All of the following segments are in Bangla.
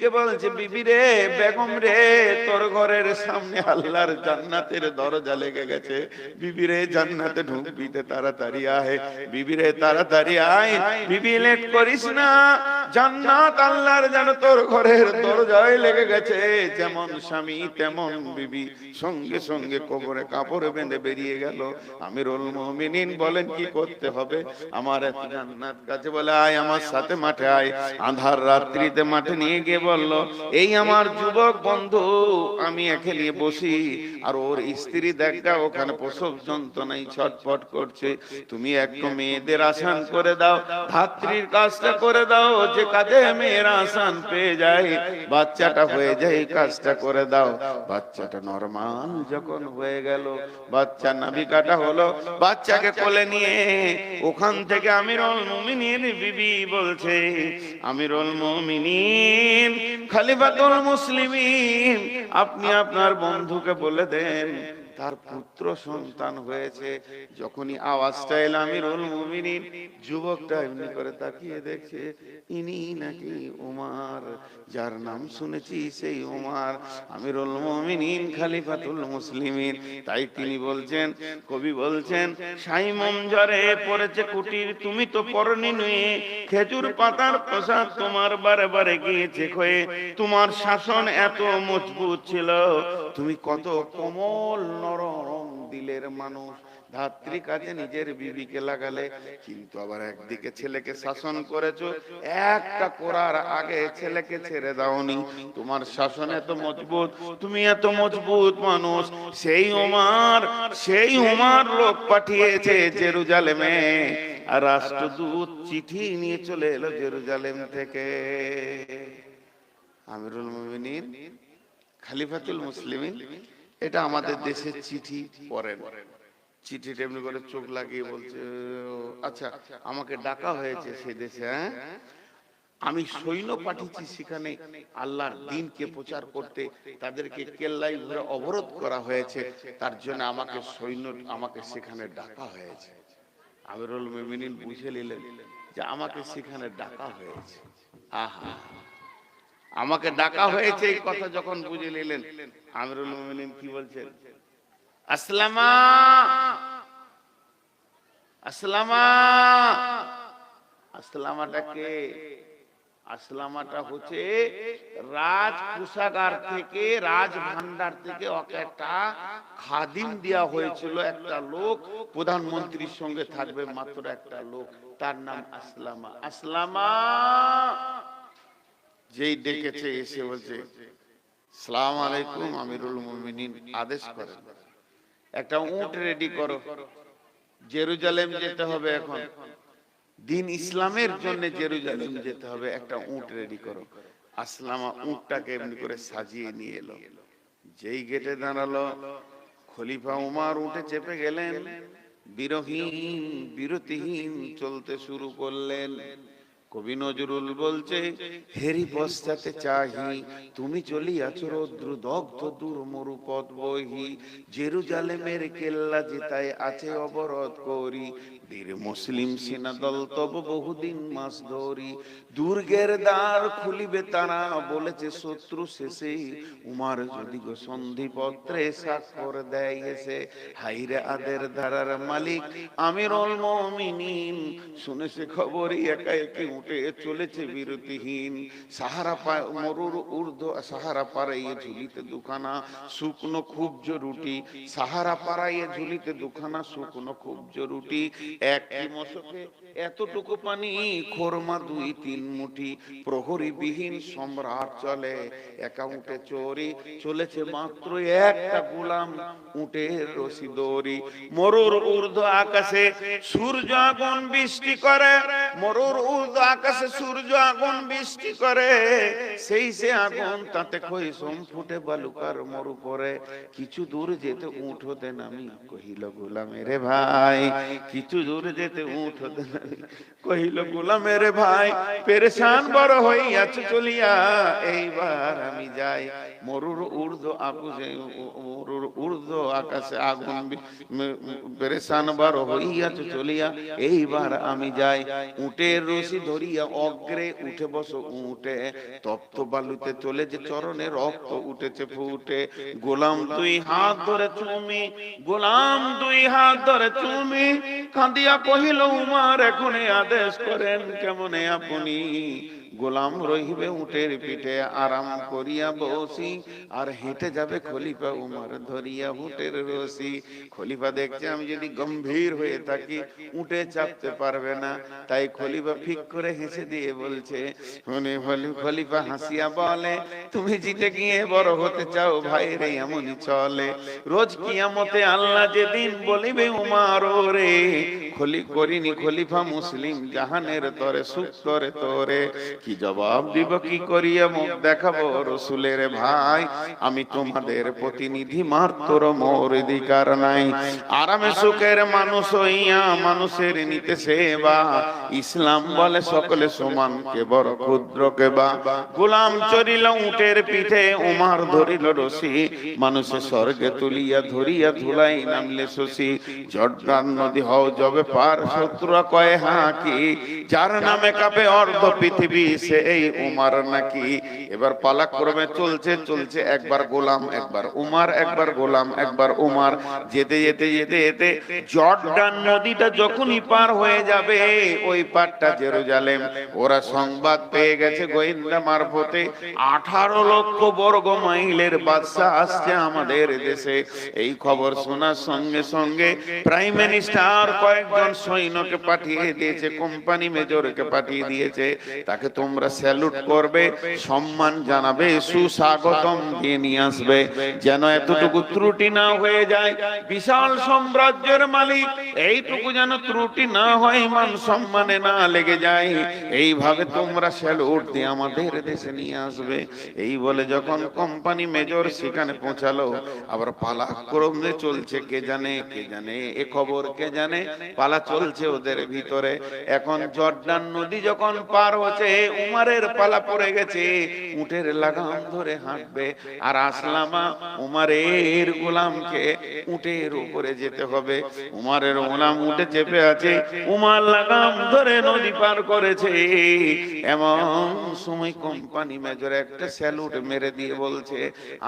বিবিকে বলছে, বিবি রে, বেগম রে, তোর ঘরের সামনে আল্লাহর জান্নাতের দরজা লেগে গেছে, বিবি রে জান্নাতে ঢুকবি, তাড়াতাড়ি আয়, বিবি রে তাড়াতাড়ি আয়, বিবি লেট করিস না, জান্নাত আল্লাহর যেন তোর ঘরের দরজায় লেগে গেছে। যেমন স্বামী তেমন বিবি, সঙ্গে সঙ্গে কবরে কাপড় বেঁধে বেরিয়ে গেল। আমিরুল মুমিনিন বলেন কি করতে হবে? আমার জান্নাত কাছে বলে, আয় আমার সাথে মাঠে আয়। আধার রাত্রিতে মাঠে নিয়ে গিয়ে বলল, এই আমার যুবক বন্ধু, আমি একে নিয়ে বসি, আর ওর স্ত্রী দেখা ওখানে প্রসব যন্ত্রণায় ছটফট করছে, তুমি একটু মেয়েদের আসান করে দাও, ধাত্রীর কাজটা করে দাও, যে কাজে মেয়েরা আসান পেয়ে যায়, বাচ্চাটা হয়ে যায়, এই কাজটা করে দাও। বাচ্চাটা নরমাল যখন হয়ে গেল, বাচ্চা নাভি কাটা হলো, বাচ্চাকে কোলে নিয়ে ওখান থেকে আমিরুল মুমিনিন বিবি বলছে, আমিরুল মুমিনিন খলিফাতুল মুসলিমিন, আপনি আপনার বন্ধুকে বলে দেন তার পুত্র সন্তান হয়েছে। যখনই আওয়াজটা এলো, আমিরুল মুমিনিন যুবকটা এমনি করে তাকিয়ে দেখছে, ইনি নাকি উমার, যার নাম শুনেছি সেই উমার, আমিরুল মুমিনিন খলিফাতুল মুসলিমিন। তাই তিনি বলছেন, কবি বলছেন, সাইমম জ্বরে পড়েছে কুটির, তুমি তো পরনি নুয়ে, খেজুর পাতার পোশাক তোমার বারে বারে গিয়েছে ক্ষয়ে, তোমার শাসন এত মজবুত ছিল, তুমি কত কোমল নরম দিলের মানুষ, ধাত্রী কাজে নিজের বিবিকে লাগালে, কিন্তু আবার একদিকে ছেলেকে শাসন করেছো, একটা করার আগে ছেলেকে ছেড়ে দাওনি, তোমার শাসন এত মজবুত, তুমি এত মজবুত মানুষ। সেই উমার লোক পাঠিয়েছে জেরুজালেমে, আর রাষ্ট্রদূত চিঠি নিয়ে চলে এলো জেরুজালেম থেকে। আমিরুল মুমিনিন খলিফাতুল মুসলিমিন, এটা আমাদের দেশের চিঠি পড়েন, চিঠিটা এমনি করে চোখ লাগিয়ে বলছে, আচ্ছা আমাকে ডাকা হয়েছে সেই দেশে, হ্যাঁ আমি সৈন্য পাঠিয়েছি সেখানে আল্লাহর দ্বীনকে প্রচার করতে, তাদেরকে কেল্লায় ঘুরে অবরোধ করা হয়েছে, তার জন্য আমাকে সেখানে ডাকা হয়েছে। আমিরুল মুমিনিন বুঝে নিলেন যে আমাকে সেখানে ডাকা হয়েছে। আহা, আমাকে ডাকা হয়েছে এই কথা যখন বুঝে নিলেন, আমিরুল মুমিনিন কি বলছেন? আসলামা, আসলামা। আসলামাটা কে? আসলামাটা হচ্ছে রাজ কোষাগার থেকে, রাজ ভান্ডার থেকে ওকে একটা খাদিম দেওয়া হয়েছিল, একটা লোক প্রধানমন্ত্রীর সঙ্গে থাকবে, মাত্র একটা লোক, তার নাম আসলামা। আসলামা যেই ডেকেছে এসে বলছে, সালাম আলাইকুম। আমিরুল মুমিনিন আদেশ করেন, একটা উট রেডি করো, জেরুজালেম যেতে হবে, এখন দিন ইসলামের জন্য জেরুজালেম যেতে হবে, একটা উট রেডি করো। আসলামা উটটাকে এমনি করে সাজিয়ে নিয়ে এলো, যেই গেটে দাঁড়ালো, খলিফা উমার উঠে চেপে গেলেন, বিরতিহীন চলতে শুরু করলেন। কবি নজরুল বলছে, হেরি পশ্চাতে চাহি, তুমি চলিয়াছ রৌদ্র দগ্ধ দূর মরু পথ বহি, জেরুজালেমের কেল্লা যেতায় আছে অবরোধ করি, বীর মুসলিম সেনা দল তব বহুদিন মাস ধরি, দুর্গের দ্বার খুলিবে তারা, বলেছে শত্রু শেষে, উমার যদি গো সন্ধিপত্রে স্বাক্ষর দেয় এসে, হাইরে আদের ধারার মালিক আমিরুল মুমিনিন, শুনেছে খবরই একা একে উঠে চলেছে বিরতিহীন, সাহারা মরুর ঊর্ধ্ব, সাহারা পাড়াইয়ে ঝুলিতে দুখানা শুকনো খুবজ রুটি, সাহারা পাড়াইয়ে ঝুলিতে দুখানা শুকনো খুবজ রুটি, একই মশকে এতটুকু পানি, খোরমা 2-3 মুঠি, প্রহরী বিহীন সম্রাট চলে, একা উঠে চোরি, চলেছে মাত্র একটা গোলাম, উটের রশি দড়ি, মরুর ঊর্ধ্ব আকাশে সূর্য আগুন বৃষ্টি করে, মরুর ঊর্ধ্ব আকাশে সূর্য আগুন বৃষ্টি করে, সেই সে আগুন তাতে খৈসম ফুটে বালুকার মরু পরে, কিছু দূর যেতে উঠ হতে নামি, কহিল গোলামের ভাই, কিছু দূর যেতে উঠ হতে নামি, কহিল গোলামের ভাই, পেরেশান বড় হইয়াছে চলিয়া, এইবার আমি যাই, মরুর ঊর্ধ্ব আকাশে, মরুর ঊর্ধ্ব আকাশে আগুন, পেরেশান বড় হইয়াছে চলিয়া, এইবার আমি যাই, উটের রশি ধরিয়া অগ্রে উঠে বসো উঠে, তপ্ত বালুতে চলে যে চরণে রক্ত উঠেছে ফুটে। গোলাম দুই হাত ধরে চুমি, গোলাম দুই হাত ধরে চুমি, কাঁদিয়া কহিল উমার এখন আদেশ করেন কেমনে আপনি। গোলাম রহিবে উটের পিঠে আরাম করিয়া বসি, আর হেঁটে যাবে খলিফা উমর ধরিয়া উটের রশি। খলিফা দেখছে আমি যদি গম্ভীর হয়ে থাকি উঠে চাপতে পারবে না, তাই খলিফা ফিক করে হেসে দিয়ে বলছে, খলিফা হাসিয়া বলে, তুমি জিতে গিয়ে বড় হতে চাও ভাই রে এমনই চলে। রোজ কিয়ামতে আল্লাহ যেদিন বলিবে উমার রে, করিনি খলিফা মুসলিম জাহানের তরে সুখ করে তোরে। কি জবাব দিব কি করিয়া মুখ দেখাবো রসুলের ভাই, আমি তোমাদের প্রতিনিধি মাত্র মোর অধিকার নাই। আরামে সুখের মানুষ হইয়া মানুষের নিতে সেবা, ইসলাম বলে সকলে সমান কে বড় ক্ষুদ্র কে বা। গোলাম চড়িল উটের পিঠে উমার ধরিল রশি, মানুষের স্বর্গে তুলিয়া ধরিয়া ধুলাই নামলে শশী। জর্দান নদী হও যবে পার শত্রুরা কয়ে হাকি, যার নামে কাঁপে অর্ধ পৃথিবী সেই উমার নাকি। এবার পালাক্রমে চলছে চলছে, একবার গোলাম একবার উমার, একবার গোলাম একবার উমার। যেতে যেতে যেতে যেতে জর্দান নদীটা যখনই পার হয়ে যাবে, ওই পারটা জেরুজালেম। ওরা সংবাদ পেয়ে গেছে গোয়েন্দা মারফতে, 18 লক্ষ বর্গ মাইলের বাদশা আসছে আমাদের দেশে। এই খবর শোনার সঙ্গে সঙ্গে প্রাইম মিনিস্টার কয়েকজন সৈন্যকে পাঠিয়ে দিয়েছে, কোম্পানি মেজরকে পাঠিয়ে দিয়েছে। তাকে তোমরা স্যালুট করবে, সম্মান জানাবে, সুস্বাগতম দিয়ে নিয়ে আসবে, যেন এতটুকু ত্রুটি না হয়ে যায়। বিশাল সাম্রাজ্যের মালিক, এইটুকু যেন ত্রুটি না হয়, মান সম্মানে না লেগে যায়। এইভাবে তোমরা স্যালুট দিয়ে আমাদের দেশে নিয়ে আসবে। এই বলে যখন কোম্পানি মেজর সেখানে পৌঁছালো, আবার পালাক্রমে চলছে, কে জানে কে জানে এ খবর কে জানে, পালা চলছে ওদের ভিতরে। এখন জর্দান নদী যখন পার হচ্ছে, উমারের পালা পড়ে গেছে, উটের লাগাম ধরে হাঁটবে। আর আসলামা উমারের গোলামকে উটের উপরে যেতে হবে। উমারের গোলাম উঠে চেপে আছে, উমার লাগাম ধরে নদী পার করেছে। এমন সময় কোম্পানি মেজর একটা স্যালুট মেরে দিয়ে বলছে,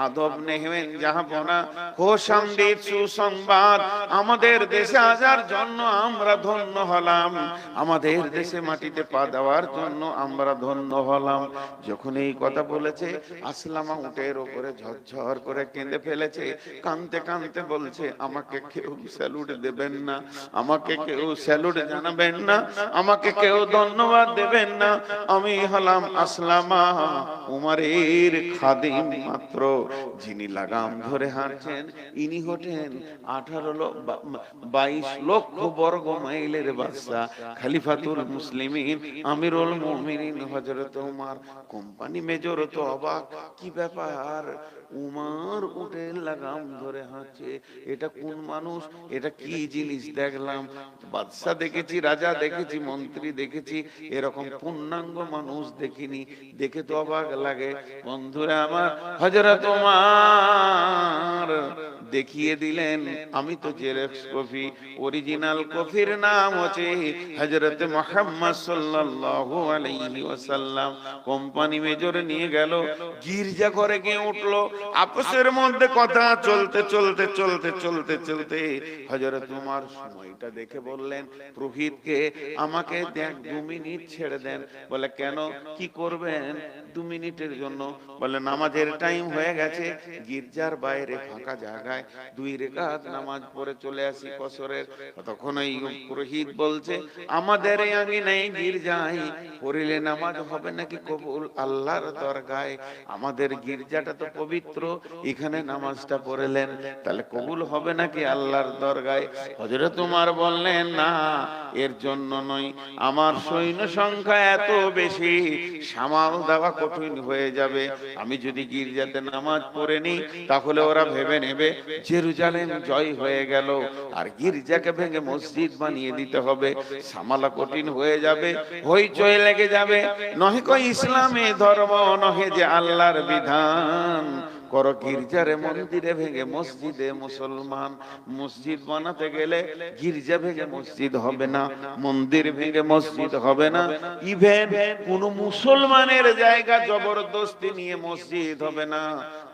আদব নেহেন জাহাপনা, হোশামদিদ সুসংবাদ, আমাদের দেশে আসার জন্য আমরা ধন্য হলাম, আমাদের দেশে মাটিতে পা দেওয়ার জন্য আমরা ধন্য হলাম। যখন এই কথা বলেছে, আসলামা উটের উপরে ঝরঝর করে কেঁদে ফেলেছে। কাঁদতে কাঁদতে বলছে, আমাকে কেউ স্যালুট দেবেন না, আমাকে কেউ স্যালুট জানাবেন না, আমাকে কেউ ধন্যবাদ দেবেন না। আমি হলাম আসলামা উমারের খাদিম মাত্র, যিনি লাগাম ধরে হাঁটছেন ইনি হটেন 22 লক্ষ বর্গ মাইলের বাদশা, খলিফাতুল মুসলিমিন, আমিরুল মুমিনিন হযরত উমর। কোম্পানি মেজর তো অবাক, কি ব্যাপার, উমর উটের লাগাম ধরে হাঁটছে, এটা কোন মানুষ, এটা কি জিনিস দেখলাম? বাদশা দেখেছি, রাজা দেখেছি, মন্ত্রী দেখেছি, এরকম পূর্ণাঙ্গ মানুষ দেখিনি, দেখে তো অবাক লাগে। বন্ধুরা আমার, হযরত উমর দেখিয়ে দিলেন, আমি তো জেরক্স কপি, অরিজিনাল কপির নাম হচ্ছে হযরত মুহাম্মদ সাল্লাল্লাহু আলাইহি ওয়াসাল্লাম। কোম্পানি মেজর নিয়ে গেল, গির্জা ঘরে গিয়ে উঠলো। আপসের মধ্যে কথা চলতে চলতে চলতে চলতে চলতে হযরত উমর সময়টা দেখে বললেন পুরোহিতকে, আমাকে দেখ 2 মিনিট ছেড়ে দেন। বলে কেন, কি করবেন 2 মিনিটের জন্য? বলে নামাজের টাইম হয়ে গেছে, গির্জার বাইরে ফাঁকা জায়গায় 2 রাকাত নামাজ পড়ে চলে আসি কসরের। তখন এই পুরোহিত বলছে, আমাদের আগে নেই গির্জায় পড়লে নামাজ হবে নাকি কবুল আল্লাহর দরগায়? আমাদের গির্জাটা তো পবিত্র, এখানে নামাজটা পড়লেন তাহলে কবুল হবে নাকি আল্লাহর দরগায়? হযরত উমর বললেন, না, এর জন্য নয়, আমার সৈন্য সংখ্যা এত বেশি, সামাল দেওয়া কঠিন হয়ে যাবে। আমি যদি গির্জাতে নামাজ পড়ে নি, তাহলে ওরা ভেবে নেবে জেরুজালেম জয় হয়ে গেল, আর গির্জাকে ভেঙে মসজিদ বানিয়ে দিতে হবে, সামালা কঠিন হয়ে যাবে, হইচই লেগে যাবে। নহে কই ইসলামে ধর্ম, নহে যে আল্লাহর বিধান, করো গির্জারে মন্দিরে ভেঙে মসজিদে মুসলমান। মসজিদ বানাতে গেলে গির্জা ভেঙে মসজিদ হবে না, মন্দির ভেঙে মসজিদ হবে না, ইভেন কোন মুসলমানের জায়গা জবরদস্তি নিয়ে মসজিদ হবে না।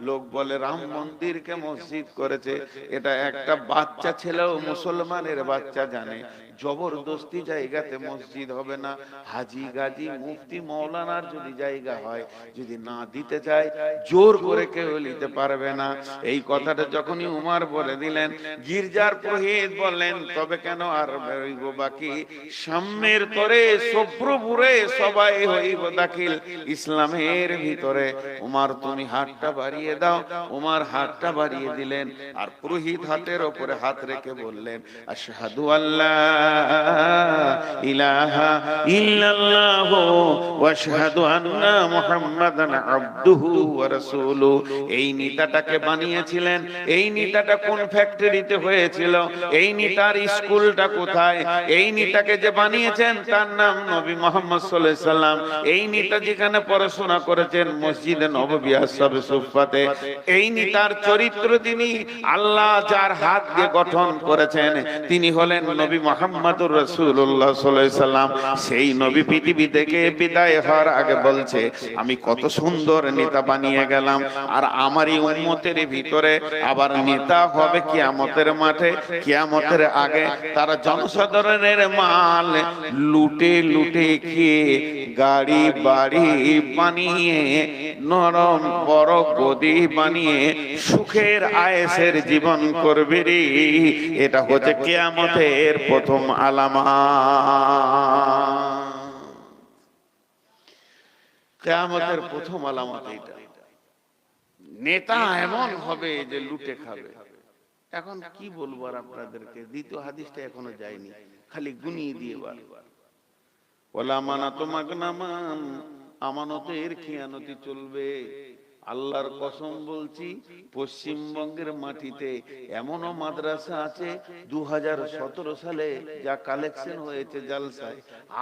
লোক বলে রাম মন্দিরকে মসজিদ করেছে, এটা একটা বাচ্চা ছেলেও মুসলমানের বাচ্চা জানে জবরদস্তি জায়গাতে মসজিদ হবে না। হাজি গাজী মুফতি মৌলানার যদি জায়গা হয়, যদি না দিতে চায় জোর করে কেউ নিতে পারবে না। এই কথাটা যখনই উমার বলে দিলেন, গির্জার পুরোহিত বললেন তবে কেন আর হইব বাকি, সামনের তরে সপ্রভুরে সবাই হইব দাখিল ইসলামের ভিতরে। উমার তুমি হাতটা বাড়িয়ে দাও। উমার হাতটা বাড়িয়ে দিলেন, আর পুরোহিত হাতের উপরে হাত রেখে বললেন আশহাদু আল্লাহ ইলাহা ইল্লাল্লাহ ওয়া আশহাদু আন্না মুহাম্মাদান আবদুহু ওয়া রাসূলুহু। এই নেতাটাকে বানিয়েছিলেন, এই নেতাটা কোন ফ্যাক্টরিতে হয়েছিল, এই নেতার স্কুলটা কোথায়, এই নেতাকে যে বানিয়েছেন তার নাম নবী মুহাম্মদ সাল্লাল্লাহু আলাইহি সাল্লাম। এই নেতা যেখানে পড়াশোনা করেছেন মসজিদে নববী আসহাবে সুফফাতে, এই নেতার চরিত্র তিনি আল্লাহ যার হাত দিয়ে গঠন করেছেন তিনি হলেন নবী মুহাম্মদুর রাসূলুল্লাহ সাল্লাল্লাহু আলাইহি সাল্লাম। সেই নবী পৃথিবী থেকে বিদায় হওয়ার আগে বলছে আমি কত সুন্দর নেতা বানিয়ে গেলাম, আর আমারই উম্মতের ভিতরে আবার নেতা হবে কিয়ামতের মাঠে। কিয়ামতের আগে তারা জনসাধারণের মাল লুটে লুটে খেয়ে গাড়ি বাড়ি বানিয়ে নরম বড় গদি বানিয়ে সুখের আয়েশের জীবন করবে রে। এটা হচ্ছে কিয়ামতের প্রথম আলামত। কিয়ামতের প্রথম আলামত এটা। নেতা এমন হবে যে লুটে খাবে। এখন কি বলবো আর আপনাদেরকে, দ্বিতীয় হাদিসটা এখনো যায়নি, খালি গুনিয়ে দিয়ে বার। ওয়ালা মানাতু মাগনামান, আমানতের খিয়ানতি চলবে। আল্লাহর কসম বলছি, পশ্চিমবঙ্গের মাটিতে এমনও মাদ্রাসা আছে 2017 সালে যা কালেকশন হয়েছে জালসায়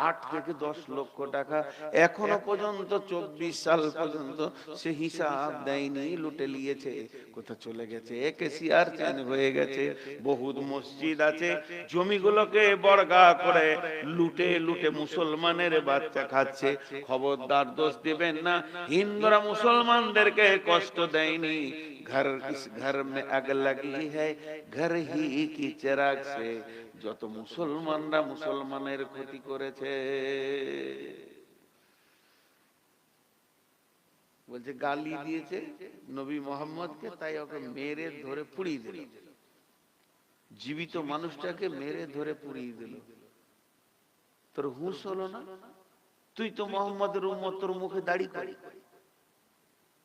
8 থেকে 10 লক্ষ টাকা, এখনো পর্যন্ত 24 সাল পর্যন্ত সে হিসাব দেয়নি, লুটে নিয়েছে। কোথা চলে গেছে? কেসিআর চেঞ্জ হয়ে গেছে। বহুত মসজিদ আছে জমিগুলোকে বর্গা করে লুটে লুটে মুসলমানের বাচ্চা খাচ্ছে। খবরদার দোষ দিবেন না, হিন্দুরা মুসলমানদের কষ্ট দেয়নি। ঘর মে আগ লাগি হ্যায় ঘর হি কি চিরাগ সে। যত মুসলমানরা মুসলমানের ক্ষতি করেছে, বলছে গালি দিয়েছে নবী মুহাম্মদকে, তাই ওকে মেরে ধরে পুড়িয়ে দিল। জীবিত মানুষটাকে মেরে ধরে পুড়িয়ে দিল। তোর হুঁশ হলো না? তুই তো মুহাম্মদের উম্মত, তোর মুখে দাড়ি করি,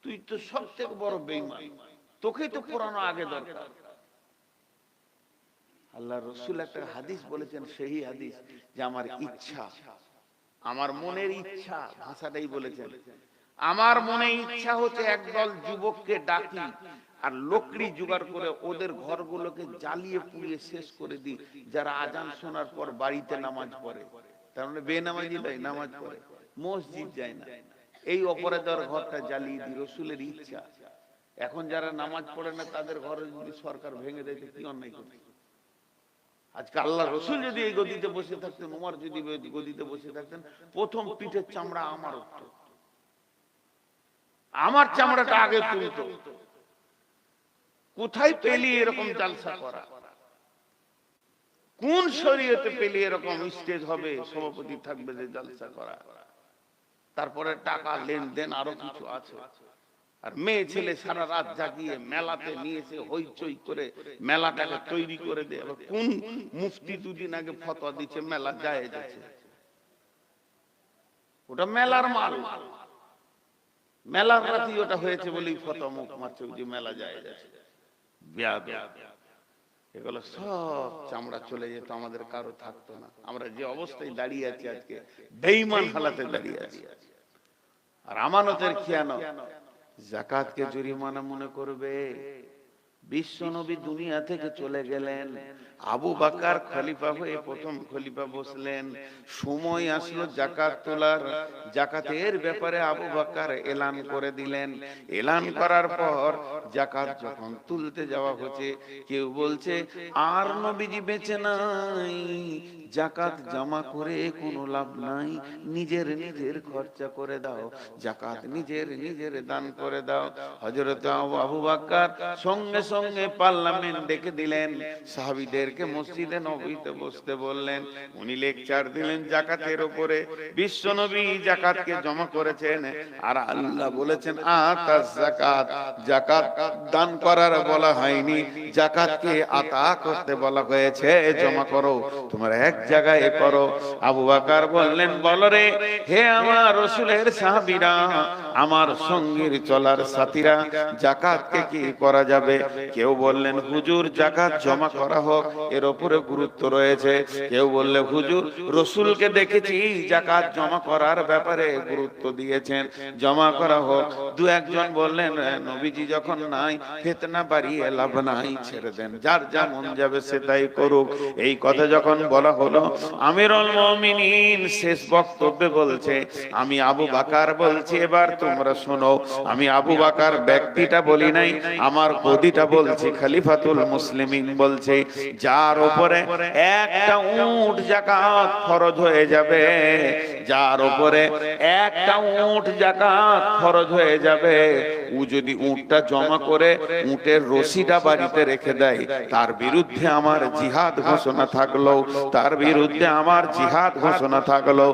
তুই তো সবথেকে বড় বেঈমান, তোকে তো পুরানো আগে দরকার। আল্লাহ রাসূল একটা হাদিস বলেছেন, সেই হাদিস যে আমার ইচ্ছা, আমার মনের ইচ্ছা, ভাষাটাই বলেছেন, আমার মনে ইচ্ছা হচ্ছে একদল যুবককে ডাকি আর লোকড়ি জোগাড় করে ওদের ঘরগুলোকে জ্বালিয়ে পুড়িয়ে শেষ করে দিই, যারা আজান শোনার পর বাড়িতে নামাজ পড়ে। তার মানে বেনামাজি নয়, নামাজ পড়ে, মসজিদ যায় না, এই অপরাধের ঘরটা জ্বালিয়ে দিই। রাসূলের ইচ্ছা। এখন যারা নামাজ পড়ে না তাদের ঘরে যদি সরকার ভেঙে দেয় কি অন্যায় করবে? আজকে আল্লাহ রাসূল যদি এই গদিতে বসে থাকতেন, ওমর যদি গদিতে বসে থাকতেন, প্রথম পিঠের চামড়া আমার উঠতো, আমার চামড়াটা আগে তুলতো। কোথায় পেলি এরকম জালসা করা? কোন শরীয়তে পেলি এরকম স্টেজ হবে, সভাপতি থাকবে যে জালসা করা? তারপরে টাকা লেনদেন আরো কিছু আছে। আর মেয়ে ছেলে সারা রাত জাগিয়ে মেলাতে নিয়েছে, হইচই করে মেলাটাকে তৈরি করে দেয়। কোন মুফতি দুদিন আগে ফতোয়া দিচ্ছে মেলা জায়েজ আছে? ওটা মেলার মাল, মেলার রাতি ওটা হয়েছে বলেই ফতোয়া মুখ মারছে যে মেলা জায়েজ আছে। এগুলো সব চামড়া চলে যেত, আমাদের কারো থাকতো না। আমরা যে অবস্থায় দাঁড়িয়ে আছি আজকে, বেঈমান হালাতে দাঁড়িয়ে আছি। আর আমানতের খিয়ানত, যাকাতকে জরিমানা মনে করবে, বিশ্ব নবী দুনিয়া থেকে চলে গেলেন, আবু বকর খলিফা হয়ে প্রথম খলিফা বসলেন। সময় আসলো যাকাত তোলার, যাকাতের ব্যাপারে আবু বকর এলান করে দিলেন। এলান করার পর যাকাত যখন তুলতে যাওয়া হচ্ছে, কেউ বলছে আর নবীজি বেঁচে নাই, যাকাত জমা করে কোনো লাভ নাই, নিজের নিজের খরচা করে দাও, যাকাত নিজের নিজের দান করে দাও। হযরত আবু বকর সঙ্গে সঙ্গে পার্লামেন্ট ডেকে দিলেন, সাহাবীদেরকে মসজিদে নববীতে বসতে বললেন। উনি লেকচার দিলেন যাকাতের উপরে। বিশ্ব নবী যাকাতকে জমা করেছেন, আর আল্লাহ বলেছেন আতাস যাকাত, যাকাত দান করার বলা হয়নি, যাকাতকে আতা করতে বলা হয়েছে, জমা করো, তোমরা এক জায়গায় করো। আবু বকর বললেন, বলো রে হে আমার রাসূলের সাহাবীরা, আমার সঙ্গীর চলার সাথীরা, যাকাতকে কি করা যাবে? কেউ বললেন হুজুর যাকাত জমা করা হোক, এর উপরে গুরুত্ব রয়েছে। কেউ বললে হুজুর রাসূলকে দেখেছি যাকাত জমা করার ব্যাপারে গুরুত্ব দিয়েছেন, জমা করা হোক। দু একজন বললেন নবীজি যখন নাই, ফিতনা বাড়িয়ে লাভ নাই, ছেড়ে দেন, যার যা মন যাবে সে তাই করুক। এই কথা যখন বলা হলো, আমিরুল মুমিনিন শেষ বক্তব্যে বলছে, আমি আবু বকর বলছি, এবার তোমরা শোনো। আমি আবু বকর ব্যক্তিটা বলি নাই, আমার গদিটা বলছি, খলিফাতুল মুসলিমিন বলছে, যার উপরে একটা উট যাকাত ফরজ হয়ে যাবে, যার উপরে একটা উট যাকাত ফরজ হয়ে যাবে, ও যদি উটটা জমা করে উটের রশিটা বাড়িতে রেখে দেয়, তার বিরুদ্ধে আমার জিহাদ ঘোষণা থাকলো, তার বিরুদ্ধে আমার জিহাদ ঘোষণা থাকলো।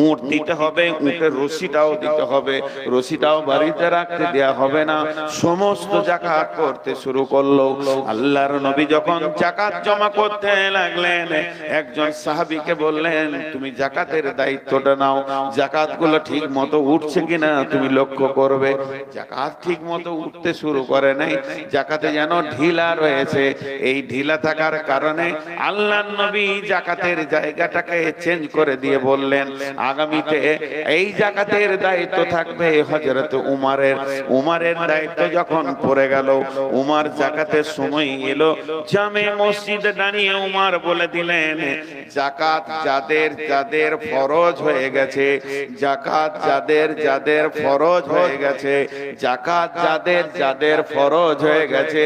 উট দিতে হবে, উটের রশিটাও দিতে হবে, রশিটাও বাড়িতে রাখতে দেয়া হবে না। সমস্ত যাকাত করতে শুরু করলো। আল্লাহর নবী যখন যাকাত জমা করতে লাগলেন, একজন সাহাবীকে বললেন, তুমি যাকাতের দায়িত্বটা নাও, যাকাত গুলো ঠিক মতো উঠছে কিনা তুমি লক্ষ্য করবে। যাকাত ঠিক মতো উঠতে শুরু করে নাই, যাকাতে যেন ঢিলা রয়েছে। এই ঢিলা থাকার কারণে আল্লাহর নবী যাকাতের জায়গাটাকে চেঞ্জ করে দিয়ে বললেন, আগামীতে এই যাকাতের দায়িত্ব থাকবে হযরত উমরের। উমরের দায়িত্ব যখন পড়ে গেল, উমর যাকাতের সময় এলো, জামে মসজিদে দাঁড়িয়ে উমর বলে দিলেন, যাকাত যাদের যাদের ফরজ হয়ে গেছে, যাকাত যাদের যাদের ফরজ হয়ে গেছে, যাকাত যাদের যাদের ফরজ হয়ে গেছে,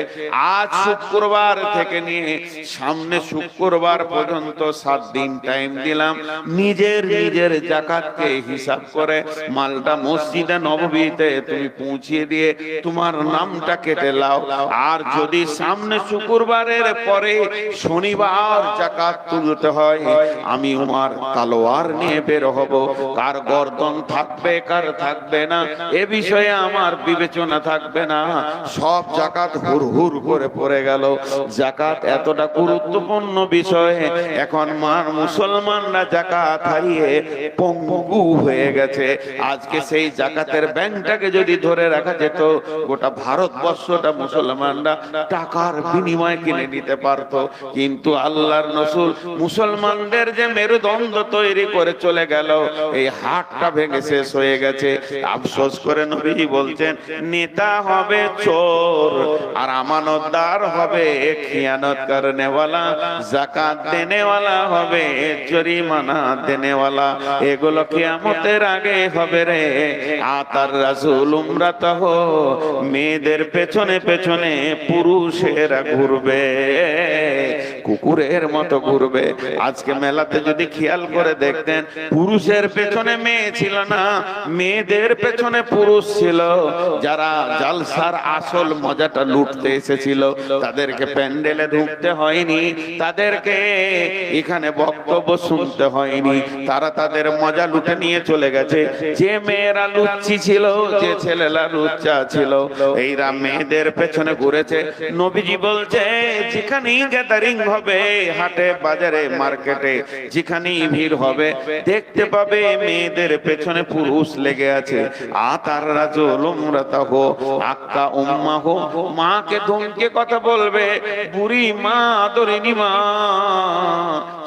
আজ শুক্রবার থেকে নিয়ে সামনে শুক্রবার পর্যন্ত 7 দিন টাইম দিলাম, নিজের নিজের যাকাতকে হিসাব করে মালটা মসজিদে নববীতে তুমি পৌঁছিয়ে দিয়ে তোমার নামটা কেটে লাও। আর যদি সামনে শুক্রবারের পরে শনিবার যাকাত তুলতে হয়, আমি উমর তলোয়ার নিয়ে বের হব, কার গর্দন থাকবে কার থাকবে না এ বিষয়ে আমার বিবেচনা থাকবে না। সব যাকাত হুর হুর করে পড়ে গেল। যাকাত এতটা গুরুত্বপূর্ণ বিষয়, এখন মুসলমানরা যাকাত হারিয়ে পঙ্গু হয়ে গেছে। আজকে সেই যাকাতের ব্যাংকটাকে যদি ধরে রাখা যেত, গোটা ভারতবর্ষটা মুসলমানরা টাকার বিনিময়ে কিনে নিতে পারত। কিন্তু আল্লাহর রাসূল মুসলমানদের যে মেরুদণ্ড তৈরি করে চলে গেল, এই হাটটা ভেঙে শেষ হয়ে গেছে। আফসোস করে নবীজি বলছেন, নেতা হবে চোর আর আমানতদার হবে খিয়ানত করনেওয়ালা, যাকাত দেনেওয়ালা হবে জরিমানা দেনেওয়ালা। এগুলো কিয়ামতের আগে হবে রে। আতার রাসূল উমরাতাহ, মেয়েদের পেছনে পেছনে পুরুষেরা ঘুরবে, কুকুরের মতো ঘুরবে। আজকে মেলাতে যদি খেয়াল করে দেখতেন, পুরুষের পেছনে মেয়ে ছিল না, মেয়েদের পেছনে পুরুষ ছিল। যারা জালসার আসল মজাটা লুটতে এসেছিল, তাদেরকে প্যান্ডেলে ঢুকতে হয়নি, তাদেরকে এখানে বক্তব্য শুনতে হয়নি, তারা তাদের মজা লুটে নিয়ে চলে গেছে। যে মেয়েরা লুচ্চি ছিল, যে ছেলেরা লুচ্চা ছিল, এইরা মেয়েদের পেছনে ঘুরেছে। নবীজি বলছে, যেখানেই গ্যাদারিং হবে, হাটে বাজারে মার্কেটে যেখানেই ভিড় হবে, দেখতে পাবে পাবে মেয়েদের পেছনে পুরুষ লেগে আছে। আতার রাজুল উমরাতাহু আক্কা উম্মাহু, মাকে ধমকে কথা বলবে, বুড়ি মা, আদরিনী মা,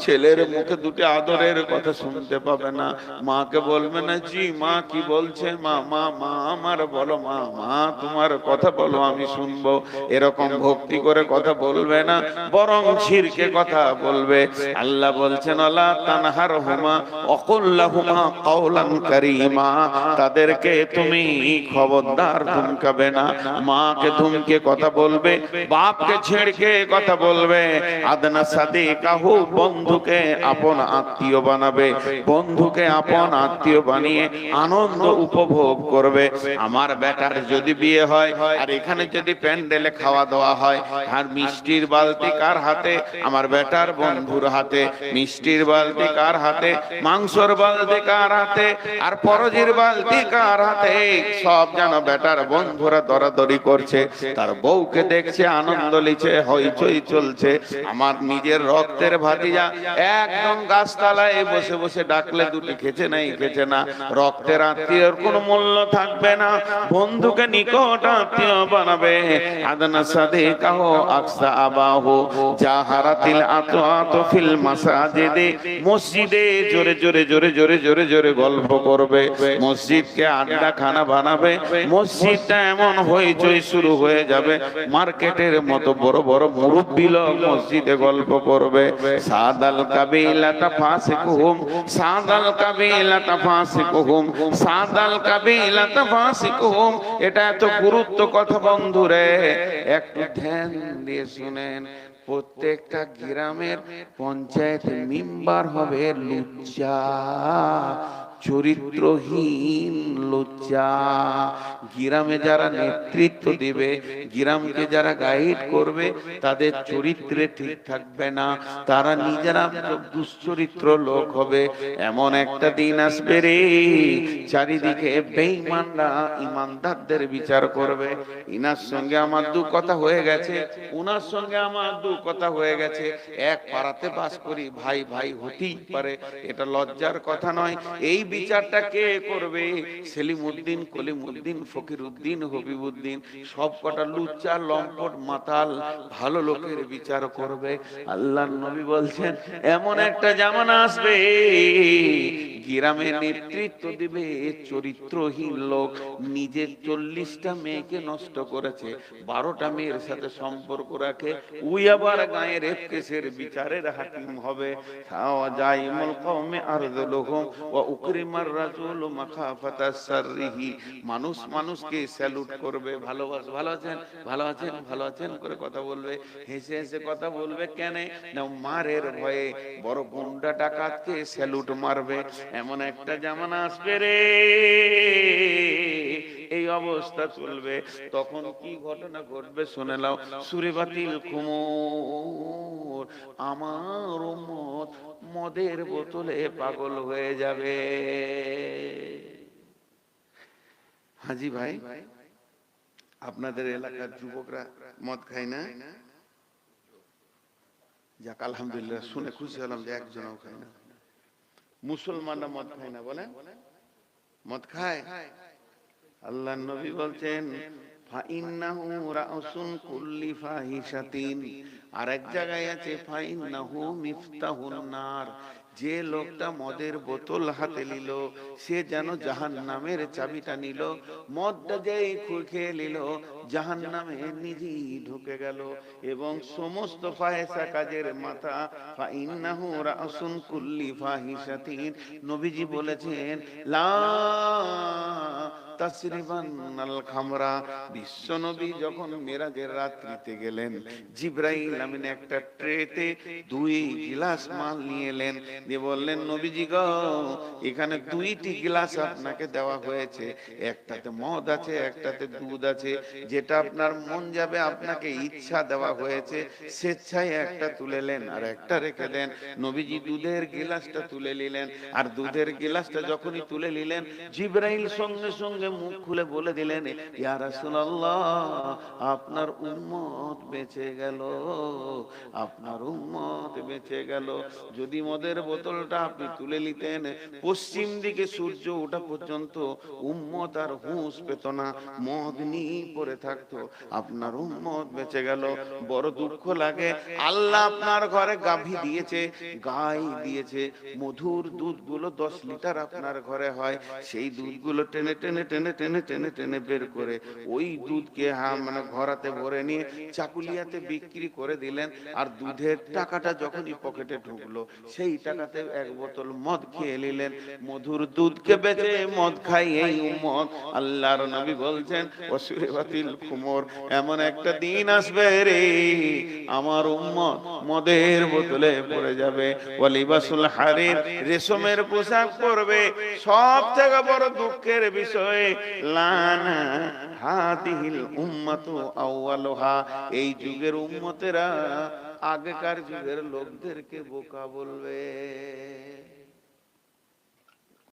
ছেলের মুখে দুটি আদরের কথা শুনতে পাবে না। মাকে বলবে না জি মা কি বলছে মা, মা মা আমার বলো, মা মা তোমার কথা বলো আমি শুনবো, এরকম ভক্তি করে কথা বলবে না, বরং শিরকে কথা বলবে। আল্লাহ বলছেন আলা তানহারহুমা ওয়াকুল লাহুমা কাওলান কারীমা, তাদেরকে তুমি খবরদার ধমকাবে না। মাকে ধমকে কথা বলবে, বাপকে ছেড়কে কথা বলবে, আদনা সাদিকাহু, বন্ধুকে আপন আত্মীয় বানাবে, বন্ধুকে আপন আত্মীয় বানিয়ে আনন্দ উপভোগ করবে। আমার বেটার যদি বিয়ে হয় আর এখানে যদি প্যান্ডেলে খাওয়া দাওয়া হয়, আর মিষ্টির বালতি কার হাতে? আমার বেটার বন্ধুর হাতে। মিষ্টির বালতি কার হাতে? মাংসর বালতি কার হাতে? আর পরজির বালতি কার হাতে? সব যেন বেটার বন্ধুরা দরাদরি করছে, তার বউকে দেখছে, আনন্দ লিছে, হইচই চলছে। আমার নিজের রক্তের ভাতিজা একদম গাছতলায় বসে বসে ডাকলে দুটি খেছে নাই, খেছে না। রক্তের আত্মীয়র কোনো মূল্য থাকবে না, বন্ধুকে নিকট আত্মীয় বানাবে। আদনা সাদিকাহু আকসা আবাহু জাহারাতিল আতআতু ফিল মাসাজিদে, মসজিদে জোরে জোরে জোরে জোরে জোরে জোরে গল্প করবে, মসজিদকে আড্ডা খানা বানাবে। মসজিদটা এমন হইচই শুরু হয়ে যাবে, মার্কেটের মতো বড় বড় মুরব্বি লোক মসজিদে গল্প করবে। সাদাল কাবিলাতা ফাসিকুহুম, সাদাল কাবিলাতা ফাসিকুহুম, সাদাল কাবিলাতা ফাসিকুহুম। এটা এত গুরুত্ব কথা বন্ধুরে, একটু ধ্যান দিয়ে শুনেন। প্রত্যেকটা গ্রামের পঞ্চায়েত মেম্বার হবে লুচ্চা, চরিত্রহীন লুচ্চা। গ্রামে যারা নেতৃত্ব দিবে, গ্রামকে যারা গাইড করবে, তাদের চরিত্রে ঠিক থাকবে না, তারা নিজেরা দুশ্চরিত্র লোক হবে। এমন একটা দিন আসবে রে, চারিদিকে বেঈমানরা ইমানদারদের বিচার করবে। ইনার সঙ্গে আমার দু কথা হয়ে গেছে, উনার সঙ্গে আমার দু কথা হয়ে গেছে, এক পাড়াতে বাস করি, ভাই ভাই হতেই পারে, এটা লজ্জার কথা নয়। এই বিচারটা কে করবে? সেলিমউদ্দিন, কলিমউদ্দিন, ফকিরউদ্দিন, হবিবউদ্দিন, সব কটা লুচ্চা লম্পট মাতাল ভালো লোকের বিচার করবে। আল্লাহর নবী বলছেন এমন একটা জামানা আসবে, গ্রামে নেতৃত্ব দিবে চরিত্রহীন লোক। নিজের 40টা মেয়েকে নষ্ট করেছে, 12টা মেয়ের সাথে সম্পর্ক রাখে, ওই আবার গায়ে রেপ কেসের বিচারের হাকিম হবে। জাইমুল কওমে আরযুলুহুম ওয়া উকরিমার রাজুলু মাখাফাতাস সাররিহি, মানুষ মানুষকে স্যালুট করবে, ভালোবাসা, ভালো আছেন, ভালো আছেন, ভালো আছেন করে কথা বলবে, হেসে হেসে কথা বলবে। কেন না? মারের ভয়ে বড় গুন্ডা ডাকাতকে স্যালুট মারবে। এমন একটা জামানা আসবে রে, এই অবস্থা চলবে। তখন কি ঘটনা ঘটবে শুনে নাও। সূরা বাতিল খুমুর, আমার উম্মত মদের বোতলে পাগল হয়ে যাবে। হাজি ভাই, আপনাদের এলাকার যুবকরা মদ খায় না? যাক আলহামদুলিল্লাহ, শুনে খুশি হলাম যে একজনও খায় না। মুসলমানরা মদ খায় না? বলেন মদ খায়? আল্লাহর নবী বলছেন ফাইন্নাহু রাউসুন কুল্লি ফাহিশাতিন, আর এক জায়গায় আছে ফাইন্নাহু মিফতাহুন নার, যে লোকটা মদের বোতল হাতে নিল সে যেন জাহান্নামের চাবিটা নিল। মদটা যেই খেয়ে নিল জাহান্নামে নিজেই ঢুকে গেল। এবং সমস্ত ফাহিশা কাজের মাথা ফাইন্নাহু রাউসুন কুল্লি ফাহিশাতিন। নবীজি বলেছেন লা তাসরিবানাল খামরা। বিশ্বনবী যখন মেরাজের রাত্রিতে গেলেন, জিবরাইল আমিন একটা ট্রেতে 2 গ্লাস মাল নিয়ে এলেন, দিয়ে বললেন নবীজি গো, এখানে 2টি গ্লাস আপনাকে দেওয়া হয়েছে, একটাতে মদ আছে, একটাতে দুধ আছে, যেটা আপনার মন যাবে আপনাকে ইচ্ছা দেওয়া হয়েছে, স্বেচ্ছায় একটা তুলে নেন আর একটা রেখে দেন। নবীজি দুধের গ্লাসটা তুলে নিলেন, আর দুধের গ্লাসটা যখনই তুলে নিলেন জিবরাইল সঙ্গে সঙ্গে মুখ খুলে বলে দিলেন, ইয়া রাসূলুল্লাহ, আপনার উম্মত বেঁচে গেল, আপনার উম্মত বেঁচে গেল। যদি মদের বোতলটা আপনি তুলে নিতেন, পশ্চিম দিকে সূর্য ওঠা পর্যন্ত উম্মত আর হুঁশ পেত না, মদ নিয়ে পড়ে থাকতো, আপনার উম্মত বেঁচে গেল। বড় দুঃখ লাগে, আল্লাহ আপনার ঘরে গাভী দিয়েছে, গাই দিয়েছে, মধুর দুধগুলো 10 লিটার আপনার ঘরে হয়, সেই দুধগুলো টেনে টেনে টেনে টেনে টেনে টেনে বের করে ওই দুধকে মানে ঘরাতে ভরে নিয়ে চাকুলিয়াতে বিক্রি করে দিলেন। আর দুধের টাকাটা যখনই পকেটে ঢুকলো, সেই টাকাতে এক বোতল মদ খেয়ে নিলেন। মধুর দুধকে বেচে মদ খাই এই উম্মত। আল্লাহর নবী বলছেন, ওয়াসুরিবাতিল খুমর, এমন একটা দিন আসবে রে, আমার উম্মত মদের বোতলে পড়ে যাবে। ওয়ালিবাসুল হারির, রেশমের পোশাক পরবে। সব থেকে বড় দুঃখের বিষয়, লানা হাদিহিল উম্মাতু আউয়ালুহা, এই যুগের উম্মতেরা আগেকার যুগের লোকদেরকে বোকা বলবে।